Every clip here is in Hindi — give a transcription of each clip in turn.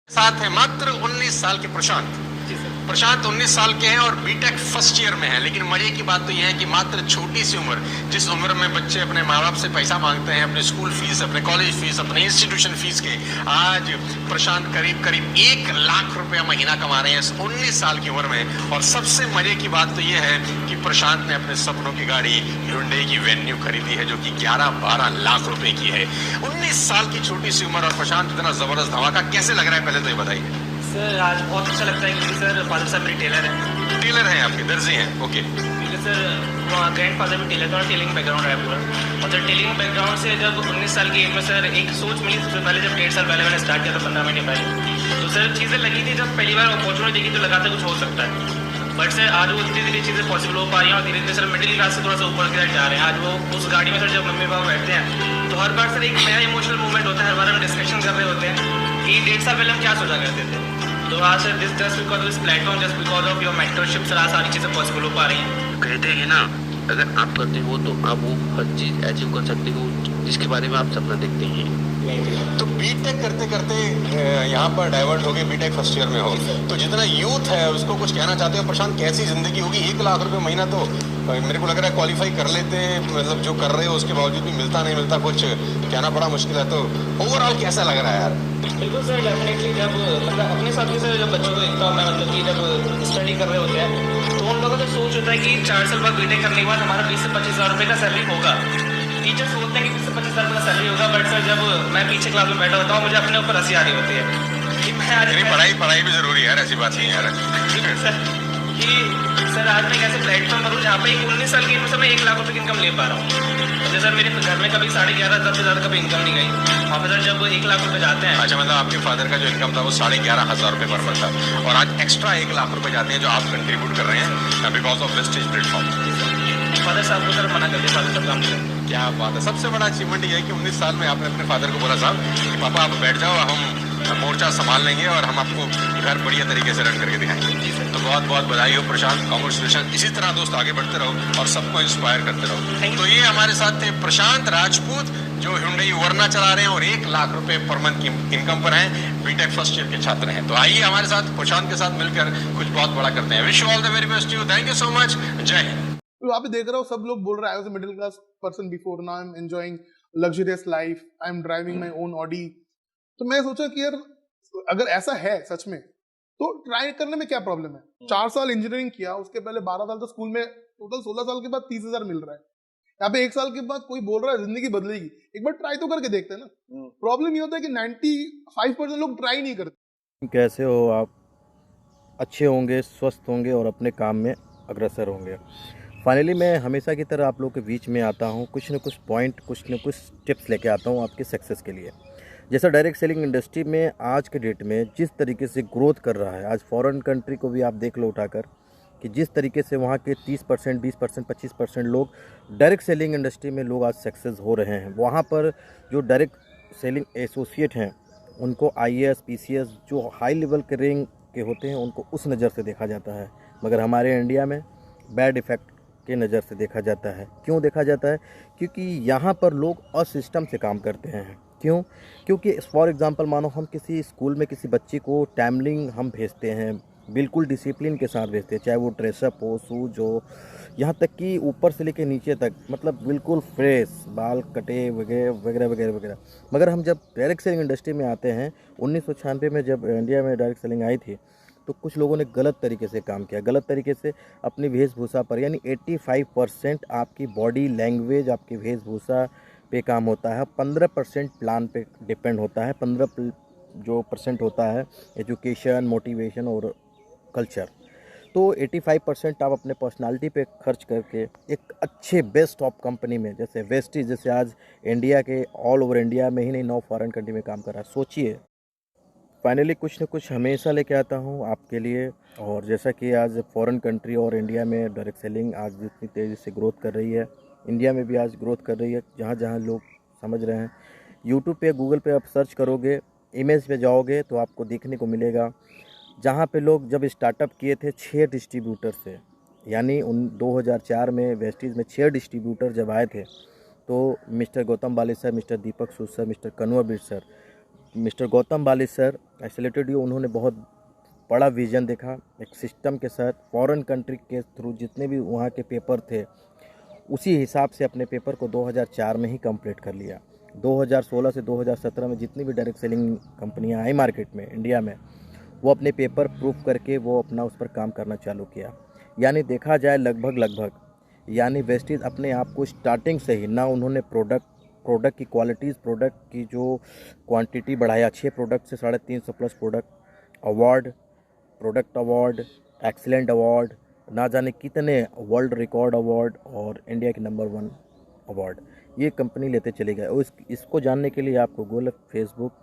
साथ है मात्र 19 साल के प्रशांत। प्रशांत 19 साल के हैं और बीटेक फर्स्ट ईयर में है। लेकिन मजे की बात तो यह है कि मात्र छोटी सी उम्र, जिस उम्र में बच्चे अपने माँ बाप से पैसा मांगते हैं अपने स्कूल फीस, अपने कॉलेज फीस, अपने इंस्टीट्यूशन फीस के, आज प्रशांत करीब करीब 1 लाख रुपया महीना कमा रहे हैं इस 19 साल की उम्र में। और सबसे मजे की बात तो यह है कि प्रशांत ने अपने सपनों की गाड़ी Hyundai की वेन्यू खरीदी है, जो कि 11-12 लाख रुपए की है। 19 साल की छोटी सी उम्र और प्रशांत इतना जबरदस्त धमाका कैसे लग रहा है, पहले तो ये बताइए। सर आज बहुत अच्छा लगता है क्योंकि सर फादर साहब मेरे टेलर हैं। टेलर हैं आपके, दर्जी हैं, ओके। क्योंकि सर ग्रैंड फादर भी टेलर था और टेलिंग बैकग्राउंड है पूरा। और सर टेलिंग बैकग्राउंड से जब 19 साल की एज में सर एक सोच मिली सबसे पहले, जब 1.5 साल पहले मैंने स्टार्ट किया था, 15 महीने पहले। तो सर चीज़ें लगी थी, जब पहली बार अपॉर्चुनिटी देखी तो लगा था कुछ हो सकता है। बट सर आज वो धीरे धीरे चीज़ें पॉसिबल हो पा रही हैं और धीरे धीरे सर मिडिल क्लास से थोड़ा सा ऊपर की तरफ जा रहे हैं। आज वो उस गाड़ी में सर जब मम्मी पापा बैठते हैं तो हर बार सर एक नया इमोशनल मूवमेंट होता है। हर बार हम डिस्कशन कर रहे होते हैं कि 1.5 साल पहले हम क्या सोचा करते थे। तो आज sir this just because of this platform, just because of your mentorship sir आज सारी चीज़ें पॉसिबल हो पा रही हैं। कहते हैं ना, अगर आप करते हो तो आप वो हर चीज़ अचीव कर सकते हो जिसके बारे में आप सपना देखते हैं। तो बीटेक करते करते यहाँ पर डाइवर्ट हो गए, बीटेक फर्स्ट ईयर में हो, तो जितना यूथ है उसको कुछ कहना चाहते हो प्रशांत, कैसी जिंदगी होगी? 1 लाख रुपए महीना तो मेरे को लग रहा है क्वालिफाई कर लेते, मतलब जो कर रहे हो उसके बावजूद भी मिलता नहीं मिलता, कुछ कहना बड़ा मुश्किल है। तो ओवरऑल कैसा लग रहा है यार? बिल्कुल सर, डेफिनेटली जब मतलब अपने साथ भी सर जब बच्चों को देखता हूँ मैं, मतलब कि जब स्टडी कर रहे होते हैं तो उन लोगों का सोच होता है कि 4 साल बाद बीटेक करने के बाद हमारा 20 से 25 हज़ार रुपये का सैलरी होगा। टीचर्स बोलते हैं कि 20 से 25 हज़ार रुपये का सैलरी होगा, बट सर जब मैं पीछे क्लास में बैठा होता हूँ मुझे अपने ऊपर हंसी आ रही होती है कि मैं आज पढ़ाई भी जरूरी है, ऐसी बात नहीं यार सर कि सर आज मैं कैसे प्लेटफॉर्म पर हूँ जहाँ पे 19 साल की उम्र से मैं 1 लाख रुपये की इनकम ले पा रहा हूँ। जैसे सर मेरे घर में कभी 11,500 से ज़्यादा कभी इनकम नहीं गई, वहाँ पर सर जब 1 लाख रुपये जाते हैं। अच्छा, मतलब आपके फादर का जो इनकम था वो 11,500 रुपये पर मंथ था, और आज एक्स्ट्रा 1 लाख रुपए जाते हैं जो आप कंट्रीब्यूट कर रहे हैं because of wastage platform. Father साहब को सर मना कर दिया, फादर साहब काम करें। क्या बात है। सबसे बड़ा अचीवमेंट ये है कि 19 साल में आपने अपने फादर को बोला साहब कि पापा आप बैठ जाओ, हम मोर्चा संभाल लेंगे और हम आपको घर बढ़िया तरीके से रन करके दिखाएंगे। तो बहुत बहुत बधाई हो प्रशांत, कांग्रेचुलेशन। इसी तरह दोस्त आगे बढ़ते रहो और सबको इंस्पायर करते रहो। तो ये हमारे साथ थे प्रशांत राजपूत, जो Hyundai वर्ना चला रहे हैं और 1 लाख रुपए पर मंथ की इनकम पर हैं, बीटेक फर्स्ट ईयर के छात्र हैं। तो आइए हमारे साथ प्रशांत के साथ मिलकर कुछ बहुत बड़ा करते हैं। Wish you all the very best you, thank you so much, जय हिंद। तो आप देख रहे हो सब लोग बोल रहे हैं I was a middle class person before, now I am enjoying luxurious life, I am driving my own Audi. तो मैं सोचा कि यार अगर ऐसा है सच में तो ट्राई करने में क्या प्रॉब्लम है। 4 साल इंजीनियरिंग किया, उसके पहले 12 साल तो स्कूल में, टोटल 16 साल के बाद 30,000 मिल रहा है। यहाँ पे 1 साल के बाद कोई बोल रहा है जिंदगी बदलेगी, एक बार ट्राई तो करके देखते हैं ना। प्रॉब्लम ये होता है कि 95% लोग ट्राई नहीं करते। कैसे हो आप? अच्छे होंगे, स्वस्थ होंगे और अपने काम में अग्रसर होंगे। फाइनली मैं हमेशा की तरह आप लोगों के बीच में आता हूँ, कुछ न कुछ पॉइंट, कुछ न कुछ टिप्स लेके आता हूँ आपके सक्सेस के लिए। जैसा डायरेक्ट सेलिंग इंडस्ट्री में आज के डेट में जिस तरीके से ग्रोथ कर रहा है, आज फॉरेन कंट्री को भी आप देख लो उठाकर कि जिस तरीके से वहाँ के 30%, 20%, 25% लोग डायरेक्ट सेलिंग इंडस्ट्री में लोग आज सक्सेस हो रहे हैं। वहाँ पर जो डायरेक्ट सेलिंग एसोसिएट हैं उनको IAS, PCS जो हाई लेवल के रैंक के होते हैं उनको उस नज़र से देखा जाता है, मगर हमारे इंडिया में बैड इफ़ेक्ट के नज़र से देखा जाता है। क्यों देखा जाता है? क्योंकि यहाँ पर लोग असिस्टम से काम करते हैं। क्यों? क्योंकि फॉर एग्ज़ाम्पल मानो हम किसी स्कूल में किसी बच्चे को टाइमलिंग हम भेजते हैं, बिल्कुल डिसिप्लिन के साथ भेजते हैं, चाहे वो ड्रेसअप हो, शूज हो, यहाँ तक कि ऊपर से लेकर नीचे तक, मतलब बिल्कुल फ्रेश, बाल कटे वगैरह वगैरह वगैरह वगैरह। मगर हम जब डायरेक्ट सेलिंग इंडस्ट्री में आते हैं, 1996 में जब इंडिया में डायरेक्ट सेलिंग आई थी तो कुछ लोगों ने गलत तरीके से काम किया, गलत तरीके से अपनी वेशभूषा पर, यानी 85% आपकी बॉडी लैंग्वेज, आपकी वेशभूषा पे काम होता है, 15% प्लान पे डिपेंड होता है, 15% होता है एजुकेशन, मोटिवेशन और कल्चर। तो 85% आप अपने पर्सनालिटी पे खर्च करके एक अच्छे बेस्ट ऑफ कंपनी में, जैसे वेस्टीज, जैसे आज इंडिया के ऑल ओवर इंडिया में ही नहीं 9 फॉरेन कंट्री में काम कर रहा है। सोचिए, फाइनली कुछ न कुछ हमेशा लेके आता हूँ आपके लिए। और जैसा कि आज फॉरेन कंट्री और इंडिया में डायरेक्ट सेलिंग आज जितनी तेज़ी से ग्रोथ कर रही है, इंडिया में भी आज ग्रोथ कर रही है, जहाँ जहाँ लोग समझ रहे हैं। यूट्यूब पे, गूगल पे आप सर्च करोगे, इमेज पे जाओगे तो आपको देखने को मिलेगा जहाँ पे लोग जब स्टार्टअप किए थे 6 डिस्ट्रीब्यूटर से, यानी 2004 में वेस्टीज़ में 6 डिस्ट्रीब्यूटर जब आए थे तो mister Gautam Bali sir, mister Deepak Sood sir, mister Kanwar bit sir, mister Gautam Bali sir, I saluted you. उन्होंने बहुत बड़ा विज़न देखा, एक सिस्टम के साथ फॉरेन कंट्री के थ्रू जितने भी वहाँ के पेपर थे उसी हिसाब से अपने पेपर को 2004 में ही कंप्लीट कर लिया। 2016 से 2017 में जितनी भी डायरेक्ट सेलिंग कंपनियां आई मार्केट में इंडिया में, वो अपने पेपर प्रूफ करके वो अपना उस पर काम करना चालू किया। यानी देखा जाए लगभग यानी वेस्टीज अपने आप को स्टार्टिंग से ही ना उन्होंने प्रोडक्ट की क्वालिटीज़, प्रोडक्ट की जो क्वांटिटी बढ़ाया, 6 प्रोडक्ट से 350 plus product award, excellent award, ना जाने कितने वर्ल्ड रिकॉर्ड अवार्ड और इंडिया के नंबर 1 अवार्ड ये कंपनी लेते चली गए। और इसको जानने के लिए आपको गूगल, फेसबुक,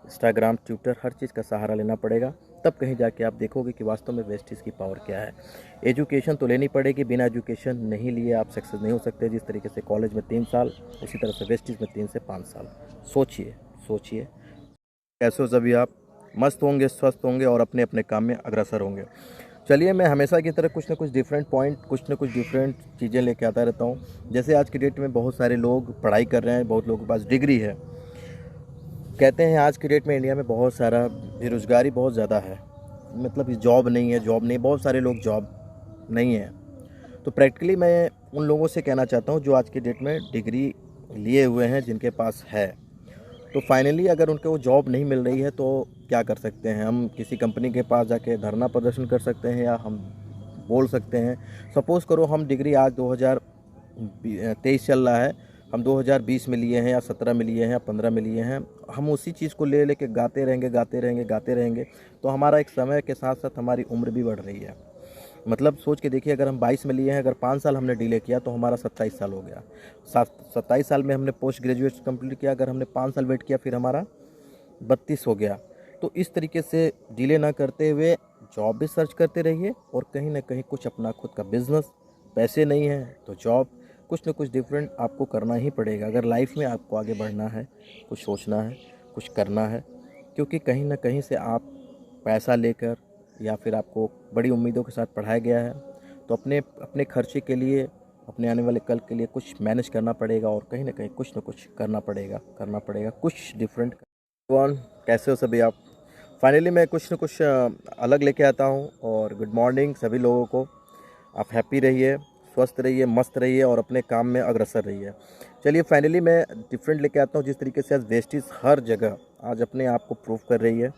इंस्टाग्राम, ट्विटर हर चीज़ का सहारा लेना पड़ेगा, तब कहीं जाके आप देखोगे कि वास्तव में वेस्टीज की पावर क्या है। एजुकेशन तो लेनी पड़ेगी, बिना एजुकेशन नहीं लिए आप सक्सेस नहीं हो सकते। जिस तरीके से कॉलेज में 3 साल, उसी तरह से वेस्टीज में 3 से 5 साल। सोचिए कैसे हो सभी आप, मस्त होंगे, स्वस्थ होंगे और अपने अपने काम में अग्रसर होंगे। चलिए, मैं हमेशा की तरह कुछ ना कुछ डिफरेंट पॉइंट, कुछ ना कुछ डिफरेंट चीज़ें लेके आता रहता हूँ। जैसे आज की डेट में बहुत सारे लोग पढ़ाई कर रहे हैं, बहुत लोगों के पास डिग्री है। कहते हैं आज की डेट में इंडिया में बहुत सारा बेरोज़गारी बहुत ज़्यादा है, मतलब जॉब नहीं, बहुत सारे लोग जॉब नहीं है। तो प्रैक्टिकली मैं उन लोगों से कहना चाहता हूँ जो आज की डेट में डिग्री लिए हुए हैं, जिनके पास है, तो फाइनली अगर उनको वो जॉब नहीं मिल रही है तो क्या कर सकते हैं। हम किसी कंपनी के पास जाके धरना प्रदर्शन कर सकते हैं या हम बोल सकते हैं। सपोज़ करो हम डिग्री आज 2023 चल रहा है, हम 2020 में लिए हैं या 17 में लिए हैं या 15 में लिए हैं, हम उसी चीज़ को लेके गाते रहेंगे तो हमारा एक समय के साथ साथ हमारी उम्र भी बढ़ रही है। मतलब सोच के देखिए, अगर हम 22 में लिए हैं, अगर 5 साल हमने डिले किया तो हमारा 27 साल हो गया। 27 साल में हमने पोस्ट ग्रेजुएट कंप्लीट किया, अगर हमने 5 साल वेट किया फिर हमारा 32 हो गया। तो इस तरीके से डिले ना करते हुए जॉब भी सर्च करते रहिए और कहीं ना कहीं कुछ अपना खुद का बिजनेस, पैसे नहीं है तो जॉब, कुछ ना कुछ डिफरेंट आपको करना ही पड़ेगा अगर लाइफ में आपको आगे बढ़ना है, कुछ सोचना है, कुछ करना है। क्योंकि कहीं ना कहीं से आप पैसा लेकर या फिर आपको बड़ी उम्मीदों के साथ पढ़ाया गया है, तो अपने खर्चे के लिए, अपने आने वाले कल के लिए कुछ मैनेज करना पड़ेगा और कहीं ना कहीं कुछ ना कुछ करना पड़ेगा कुछ डिफरेंट। कैसे हो सभी आप? फाइनली मैं कुछ ना कुछ अलग लेके आता हूँ। और गुड मॉर्निंग सभी लोगों को। आप हैप्पी रहिए, स्वस्थ रहिए, मस्त रहिए और अपने काम में अग्रसर रहिए। चलिए, फाइनली मैं डिफरेंट लेके आता हूँ। जिस तरीके से आज वेस्टीज हर जगह आज अपने आप को प्रूव कर रही है,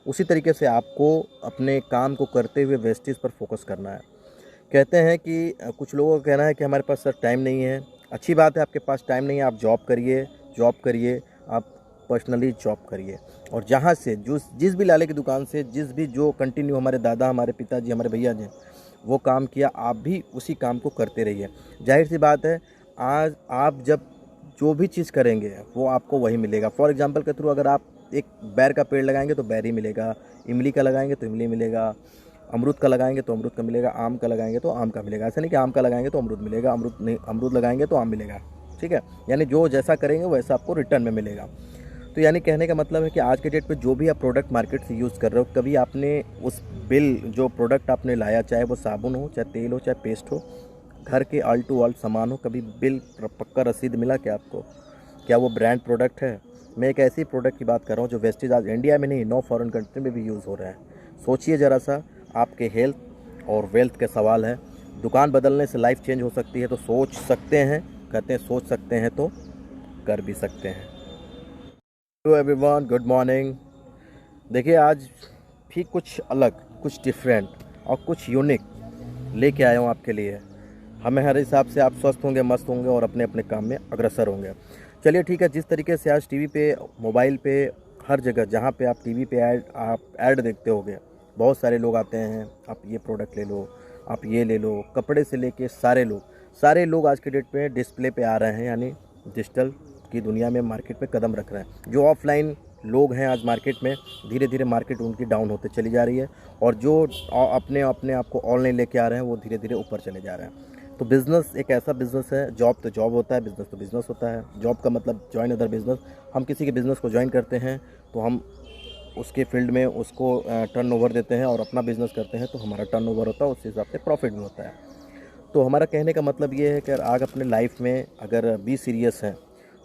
उसी तरीके से आपको अपने काम को करते हुए वेस्टीज पर फोकस करना है। कहते हैं कि कुछ लोगों का कहना है कि हमारे पास सर टाइम नहीं है। अच्छी बात है, आपके पास टाइम नहीं है, आप जॉब करिए, आप पर्सनली जॉब करिए। और जहाँ से जिस भी लाले की दुकान से जो कंटिन्यू हमारे दादा, हमारे पिताजी, हमारे भैया जी वो काम किया, आप भी उसी काम को करते रहिए। जाहिर सी बात है, आज आप जब जो भी चीज़ करेंगे वो आपको वही मिलेगा। फॉर एग्जांपल के थ्रू अगर आप एक बैर का पेड़ लगाएंगे तो बैर ही मिलेगा, इमली का लगाएंगे तो इमली मिलेगा, अमरूद का लगाएंगे तो अमरूद का मिलेगा, आम का लगाएंगे तो आम का मिलेगा। ऐसा नहीं कि आम का लगाएंगे तो अमरूद मिलेगा, अमरूद लगाएंगे तो आम मिलेगा। ठीक है, यानी जो जैसा करेंगे वैसा आपको रिटर्न में मिलेगा। तो यानी कहने का मतलब है कि आज के डेट पे जो भी आप प्रोडक्ट मार्केट से यूज़ कर रहे हो, कभी आपने उस बिल, जो प्रोडक्ट आपने लाया, चाहे वो साबुन हो, चाहे तेल हो, चाहे पेस्ट हो, घर के ऑल टू ऑल सामान हो, कभी बिल पक्का रसीद मिला क्या आपको? क्या वो ब्रांड प्रोडक्ट है? मैं एक ऐसी प्रोडक्ट की बात कर रहा हूँ जो वेस्टीज आज इंडिया में नहीं, 9 फॉरेन कंट्री में भी यूज़ हो रहा है। सोचिए ज़रा सा, आपके हेल्थ और वेल्थ के सवाल है। दुकान बदलने से लाइफ चेंज हो सकती है, तो सोच सकते हैं, कहते हैं सोच सकते हैं तो कर भी सकते हैं। Hello everyone, good morning. देखिए, आज भी कुछ अलग, कुछ डिफरेंट और कुछ यूनिक लेके आया हूँ आपके लिए। हमें हर हिसाब से आप स्वस्थ होंगे, मस्त होंगे और अपने अपने काम में अग्रसर होंगे। चलिए ठीक है, जिस तरीके से आज टीवी पे, मोबाइल पे, हर जगह जहाँ पे आप टीवी पे आप ऐड देखते होंगे, बहुत सारे लोग आते हैं, आप ये प्रोडक्ट ले लो, आप ये ले लो, कपड़े से लेके सारे लोग आज के डेट पे डिस्प्ले पे आ रहे हैं, यानी डिजिटल की दुनिया में मार्केट में कदम रख रहे हैं। जो ऑफलाइन लोग हैं आज मार्केट में, धीरे धीरे मार्केट उनकी डाउन होते चली जा रही है, और जो अपने आप को ऑनलाइन लेके आ रहे हैं वो धीरे धीरे ऊपर चले जा रहे हैं। तो बिज़नेस एक ऐसा बिज़नेस है, जॉब तो जॉब होता है, बिज़नेस तो बिज़नेस होता है। जॉब का मतलब जॉइन अदर बिज़नेस। हम किसी के बिज़नेस को ज्वाइन करते हैं तो हम उसके फील्ड में उसको टर्नओवर देते हैं और अपना बिज़नेस करते हैं तो हमारा टर्नओवर होता है, उस हिसाब से प्रॉफिट भी होता है। तो हमारा कहने का मतलब ये है कि आप अपने लाइफ में अगर बी सीरियस हैं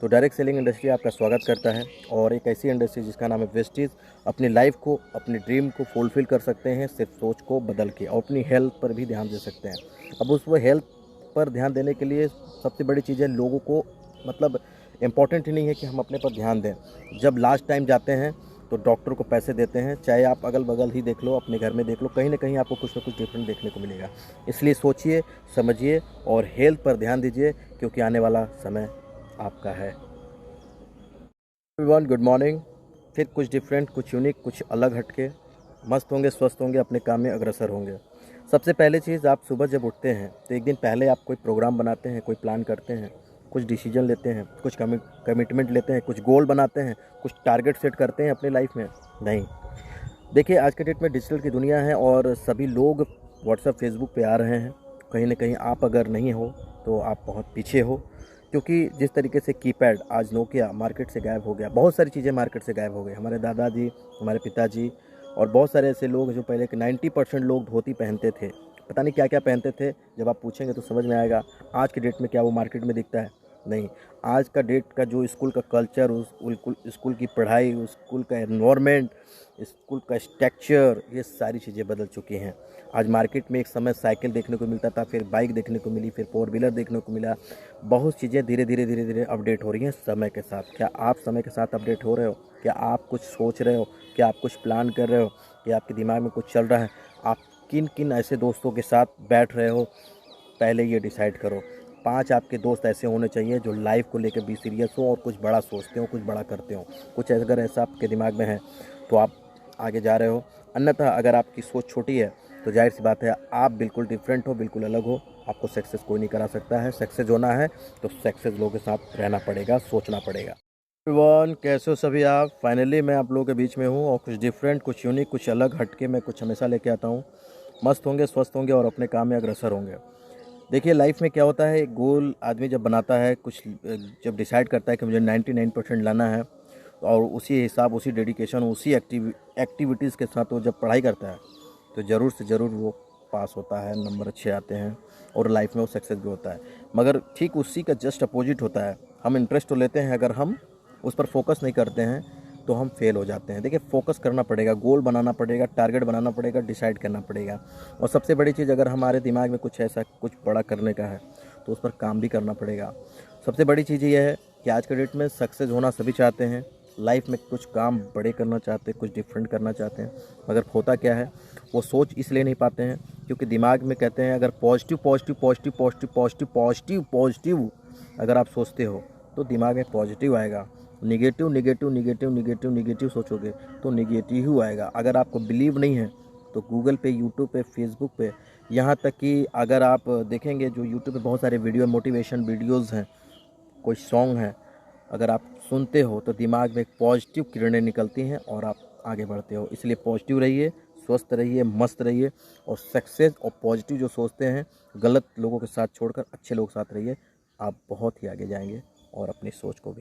तो डायरेक्ट सेलिंग इंडस्ट्री आपका स्वागत करता है और एक ऐसी इंडस्ट्री जिसका नाम है वेस्टीज अपनी लाइफ को, अपनी ड्रीम को फुलफ़िल कर सकते हैं सिर्फ सोच को बदल के, और अपनी हेल्थ पर भी ध्यान दे सकते हैं। अब उस वो हेल्थ पर ध्यान देने के लिए सबसे बड़ी चीज़ है लोगों को, मतलब इम्पॉर्टेंट ही नहीं है कि हम अपने पर ध्यान दें। जब लास्ट टाइम जाते हैं तो डॉक्टर को पैसे देते हैं, चाहे आप अगल बगल ही देख लो, अपने घर में देख लो, कहीं ना कहीं आपको कुछ ना कुछ डिफरेंट देखने को मिलेगा। इसलिए सोचिए, समझिए और हेल्थ पर ध्यान दीजिए, क्योंकि आने वाला समय आपका है। Everyone, good morning. फिर कुछ डिफरेंट, कुछ यूनिक, कुछ अलग हटके, मस्त होंगे, स्वस्थ होंगे, अपने काम में अग्रसर होंगे। सबसे पहले चीज़, आप सुबह जब उठते हैं तो एक दिन पहले आप कोई प्रोग्राम बनाते हैं, कोई प्लान करते हैं, कुछ डिसीजन लेते हैं, कुछ कमिटमेंट लेते हैं, कुछ गोल बनाते हैं, कुछ टारगेट सेट करते हैं अपनी लाइफ में? नहीं। देखिए, आज के डेट में डिजिटल की दुनिया है और सभी लोग व्हाट्सएप, फेसबुक पे आ रहे हैं। कहीं ना कहीं आप अगर नहीं हो तो आप बहुत पीछे हो, क्योंकि जिस तरीके से कीपैड, आज नोकिया मार्केट से गायब हो गया, बहुत सारी चीज़ें मार्केट से गायब हो गई। हमारे दादाजी, हमारे पिताजी और बहुत सारे ऐसे लोग जो पहले के 90% लोग धोती पहनते थे, पता नहीं क्या क्या पहनते थे, जब आप पूछेंगे तो समझ में आएगा। आज के डेट में क्या वो मार्केट में दिखता है? नहीं। आज का डेट का जो स्कूल का कल्चर, उस स्कूल की पढ़ाई, उस स्कूल का एनवायरनमेंट, स्कूल का स्ट्रक्चर, ये सारी चीज़ें बदल चुकी हैं। आज मार्केट में एक समय साइकिल देखने को मिलता था, फिर बाइक देखने को मिली, फिर फोर व्हीलर देखने को मिला। बहुत चीज़ें धीरे धीरे अपडेट हो रही हैं समय के साथ। क्या आप समय के साथ अपडेट हो रहे हो? क्या आप कुछ सोच रहे हो? क्या आप कुछ प्लान कर रहे हो? क्या आपके दिमाग में कुछ चल रहा है? आप किन किन ऐसे दोस्तों के साथ बैठ रहे हो? पहले ये डिसाइड करो। 5 आपके दोस्त ऐसे होने चाहिए जो लाइफ को लेकर भी सीरियस हो और कुछ बड़ा सोचते हो, कुछ बड़ा करते हो। कुछ अगर ऐसा आपके दिमाग में है तो आप आगे जा रहे हो। अन्यथा अगर आपकी सोच छोटी है तो जाहिर सी बात है आप बिल्कुल डिफरेंट हो, बिल्कुल अलग हो। आपको सक्सेस कोई नहीं करा सकता है। सक्सेस होना है तो सक्सेस लोगों के साथ रहना पड़ेगा, सोचना पड़ेगा। एवरीवन, कैसे हो सभी आप? फाइनली मैं आप लोगों के बीच में हूँ और कुछ डिफरेंट, कुछ यूनिक, कुछ अलग हटके मैं कुछ हमेशा लेके आता हूँ। मस्त होंगे, स्वस्थ होंगे और अपने काम में अग्रसर होंगे। देखिए, लाइफ में क्या होता है, एक गोल आदमी जब बनाता है, कुछ जब डिसाइड करता है कि मुझे 99% लाना है, और उसी हिसाब, उसी डेडिकेशन, उसी एक्टिविटीज़ के साथ वो जब पढ़ाई करता है तो ज़रूर से ज़रूर वो पास होता है, नंबर अच्छे आते हैं और लाइफ में वो सक्सेस भी होता है। मगर ठीक उसी का जस्ट अपोजिट होता है। हम इंटरेस्ट तो लेते हैं, अगर हम उस पर फोकस नहीं करते हैं तो हम फेल हो जाते हैं। देखिए, फोकस करना पड़ेगा, गोल बनाना पड़ेगा, टारगेट बनाना पड़ेगा, डिसाइड करना पड़ेगा। और सबसे बड़ी चीज़, अगर हमारे दिमाग में कुछ ऐसा कुछ बड़ा करने का है तो उस पर काम भी करना पड़ेगा। सबसे बड़ी चीज़ ये है कि आज के डेट में सक्सेस होना सभी चाहते हैं, लाइफ में कुछ काम बड़े करना चाहते हैं, कुछ डिफरेंट करना चाहते हैं, मगर होता क्या है, वो सोच इसलिए नहीं पाते हैं क्योंकि दिमाग में कहते हैं अगर positive positive positive positive positive positive positive अगर आप सोचते हो तो दिमाग में पॉजिटिव आएगा। Negative negative negative negative negative सोचोगे तो निगेटिव ही आएगा। अगर आपको बिलीव नहीं है तो गूगल पे, यूट्यूब पे, फेसबुक पे, यहाँ तक कि अगर आप देखेंगे जो यूट्यूब पे बहुत सारे वीडियो, मोटिवेशन वीडियोज़ हैं, कोई सॉन्ग है, अगर आप सुनते हो तो दिमाग में एक पॉजिटिव किरणें निकलती हैं और आप आगे बढ़ते हो। इसलिए पॉजिटिव रहिए, स्वस्थ रहिए, मस्त रहिए और सक्सेस और पॉजिटिव जो सोचते हैं, गलत लोगों के साथ छोड़कर अच्छे लोगों के साथ रहिए। आप बहुत ही आगे जाएंगे और अपनी सोच को भी